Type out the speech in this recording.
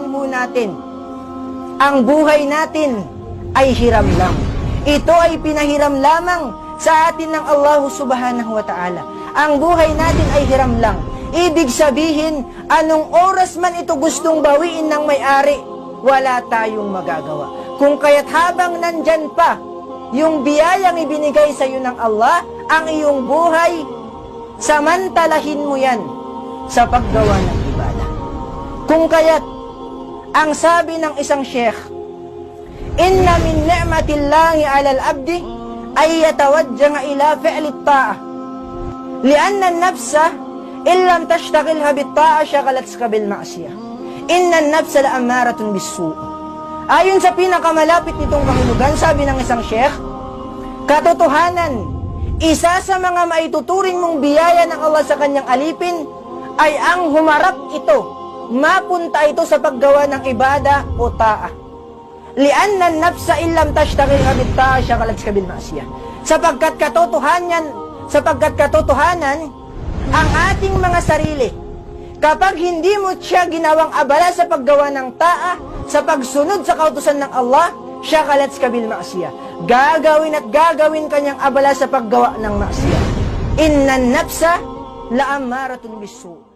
po natin, ang buhay natin ay hiram lang. Ito ay pinahiram lamang sa atin ng Allah subhanahu wa ta'ala. Ang buhay natin ay hiram lang. Ibig sabihin, anong oras man ito gustong bawiin ng may-ari, wala tayong magagawa. Kung kaya't habang nandyan pa, yung biyayang ibinigay sa iyo ng Allah, ang iyong buhay, samantalahin mo yan sa paggawa ng ibadah. Kung kaya't, ang sabi ng isang sheikh, inna min ni'matillahi alal abdi ay yatawajjanga ila fi'li ta'ah. Lianna an-nafsa illam tashtagilha bit-ta'ah shagalatka bil ma'siyah. Inna an-nafsa la'ammaratun bis-su'. Ayon sa pinakamalapit nitong kahulugan, sabi ng isang sheikh, katotohanan, isa sa mga maituturing mong biyaya ng Allah sa kanyang alipin ay ang humarap ito, mapunta ito sa paggawa ng ibada o ta'a. Lianna an-nafsa illam tashtagilha bit-ta'ah shagalatka bil ma'siyah. Sapagkat katotohanan, ang ating mga sarili, kapag hindi mo siya ginawang abala sa paggawa ng ta'a, sa pagsunod sa kautusan ng Allah, shagalatka bil ma'siyah. Gagawin at gagawin kanyang abala sa paggawa ng ma'siyah. Inna an-nafsa la'ammaratun bis-su'.